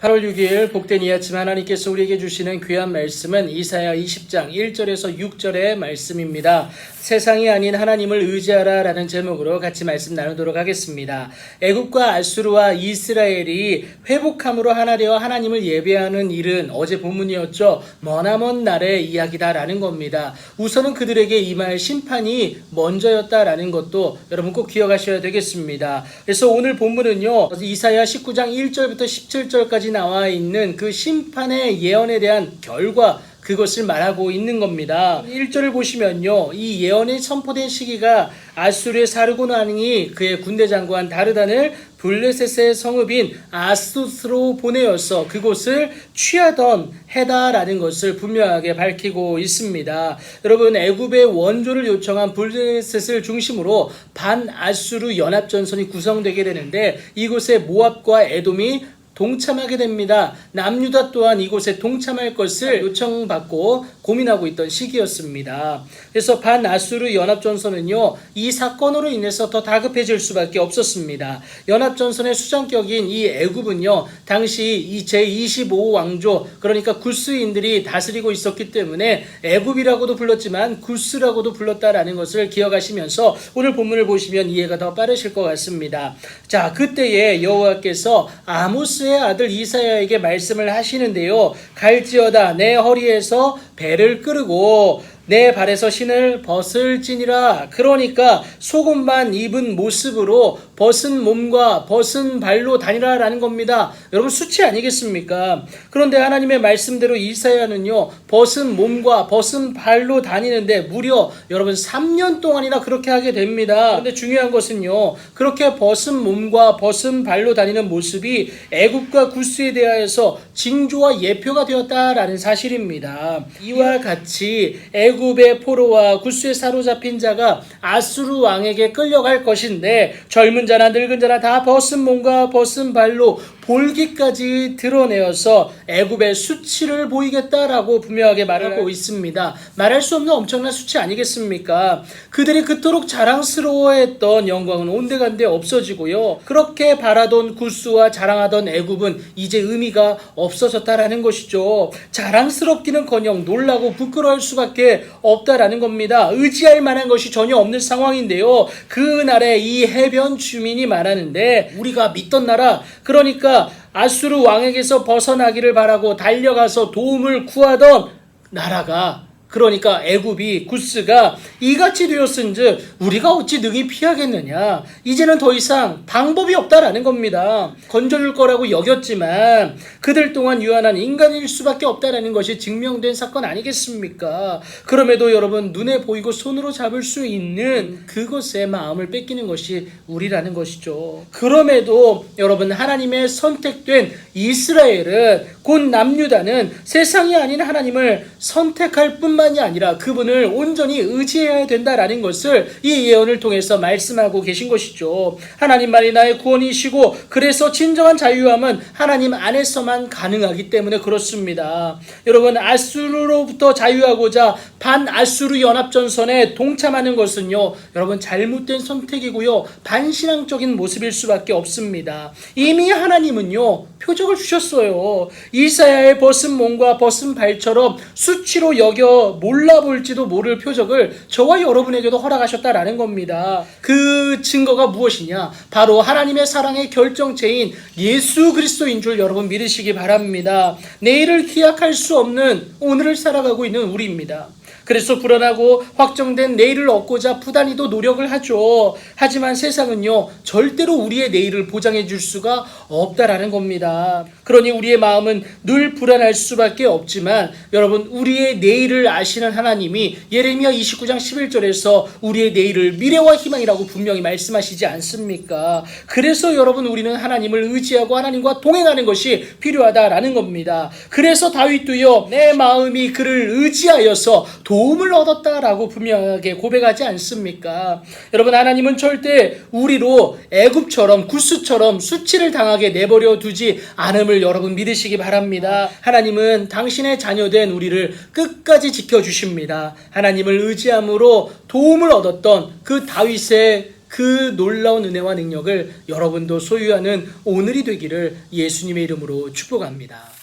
8월 6일 복된 이 아침 하나님께서 우리에게 주시는 귀한 말씀은 이사야 20장 1절에서 6절의 말씀입니다. 세상이 아닌 하나님을 의지하라 라는 제목으로 같이 말씀 나누도록 하겠습니다. 애굽과 아수르와 이스라엘이 회복함으로 하나 되어 하나님을 예배하는 일은 어제 본문이었죠. 머나먼 날의 이야기다라는 겁니다. 우선은 그들에게 임할 심판이 먼저였다라는 것도 여러분 꼭 기억하셔야 되겠습니다. 그래서 오늘 본문은요, 이사야 19장 1절부터 17절까지 나와 있는 그 심판의 예언에 대한 결과, 그것을 말하고 있는 겁니다. 1절을 보시면요, 이 예언이 선포된 시기가 아수르의 사르곤 왕이 그의 군대 장관 다르단을 블레셋의 성읍인 아소스로 보내어서 그곳을 취하던 해다라는 것을 분명하게 밝히고 있습니다. 여러분, 애굽의 원조를 요청한 블레셋을 중심으로 반아수르 연합전선이 구성되게 되는데 이곳에 모압과 에돔이 동참하게 됩니다. 남유다 또한 이곳에 동참할 것을 요청받고 고민하고 있던 시기였습니다. 그래서 반아수르 연합전선은요, 이 사건으로 인해서 더 다급해질 수밖에 없었습니다. 연합전선의 수장격인 이 애굽은요, 당시 이 제25왕조, 그러니까 구스인들이 다스리고 있었기 때문에 애굽이라고도 불렀지만 구스라고도 불렀다라는 것을 기억하시면서 오늘 본문을 보시면 이해가 더 빠르실 것 같습니다. 자, 그때에 여호와께서 아모스의 아들 이사야에게 말씀을 하시는데요. 갈지어다 내 허리에서 배를 끄르고 내 발에서 신을 벗을지니라. 그러니까 속옷만 입은 모습으로 벗은 몸과 벗은 발로 다니라라는 겁니다. 여러분, 수치 아니겠습니까? 그런데 하나님의 말씀대로 이사야는요, 벗은 몸과 벗은 발로 다니는데 무려 여러분 3년 동안이나 그렇게 하게 됩니다. 그런데 중요한 것은요, 그렇게 벗은 몸과 벗은 발로 다니는 모습이 애굽과 구스에 대하여서 징조와 예표가 되었다라는 사실입니다. 이와 같이 애굽의 포로와 구스에 사로잡힌 자가 아수르 왕에게 끌려갈 것인데 젊은 자나 늙은 자나 다 벗은 몸과 벗은 발로 볼기까지 드러내어서 애굽의 수치를 보이겠다라고 분명하게 말하고 있습니다. 말할 수 없는 엄청난 수치 아니겠습니까? 그들이 그토록 자랑스러워했던 영광은 온데간데 없어지고요, 그렇게 바라던 구스와 자랑하던 애굽은 이제 의미가 없어졌다라는 것이죠. 자랑스럽기는커녕 놀라고 부끄러워할 수밖에 없다라는 겁니다. 의지할 만한 것이 전혀 없는 상황인데요, 그날에 이 해변 주민이 말하는데 우리가 믿던 나라, 그러니까 아수르 왕에게서 벗어나기를 바라고 달려가서 도움을 구하던 나라가, 그러니까 애굽이, 구스가 이같이 되었은즉 우리가 어찌 능히 피하겠느냐. 이제는 더 이상 방법이 없다라는 겁니다. 건져줄 거라고 여겼지만 그들 동안 유한한 인간일 수밖에 없다라는 것이 증명된 사건 아니겠습니까? 그럼에도 여러분, 눈에 보이고 손으로 잡을 수 있는 그것에 마음을 뺏기는 것이 우리라는 것이죠. 그럼에도 여러분, 하나님의 선택된 이스라엘은, 곧 남유다는 세상이 아닌 하나님을 선택할 뿐만이 아니라 그분을 온전히 의지해야 된다라는 것을 이 예언을 통해서 말씀하고 계신 것이죠. 하나님만이 나의 구원이시고 그래서 진정한 자유함은 하나님 안에서만 가능하기 때문에 그렇습니다. 여러분, 아수르로부터 자유하고자 반아수르 연합전선에 동참하는 것은요, 여러분 잘못된 선택이고요, 반신앙적인 모습일 수밖에 없습니다. 이미 하나님은요 표적을 주셨어요. 이사야의 벗은 몸과 벗은 발처럼 수치로 여겨 몰라볼지도 모를 표적을 저와 여러분에게도 허락하셨다라는 겁니다. 그 증거가 무엇이냐? 바로 하나님의 사랑의 결정체인 예수 그리스도인 줄 여러분 믿으시기 바랍니다. 내일을 기약할 수 없는 오늘을 살아가고 있는 우리입니다. 그래서 불안하고 확정된 내일을 얻고자 부단히도 노력을 하죠. 하지만 세상은요, 절대로 우리의 내일을 보장해 줄 수가 없다라는 겁니다. 그러니 우리의 마음은 늘 불안할 수밖에 없지만 여러분, 우리의 내일을 아시는 하나님이 예레미야 29장 11절에서 우리의 내일을 미래와 희망이라고 분명히 말씀하시지 않습니까? 그래서 여러분, 우리는 하나님을 의지하고 하나님과 동행하는 것이 필요하다라는 겁니다. 그래서 다윗도요, 내 마음이 그를 의지하여서 도움을 얻었다라고 분명하게 고백하지 않습니까? 여러분, 하나님은 절대 우리로 애굽처럼 구스처럼 수치를 당하게 내버려 두지 않음을 여러분 믿으시기 바랍니다. 하나님은 당신의 자녀된 우리를 끝까지 지켜주십니다. 하나님을 의지함으로 도움을 얻었던 그 다윗의 그 놀라운 은혜와 능력을 여러분도 소유하는 오늘이 되기를 예수님의 이름으로 축복합니다.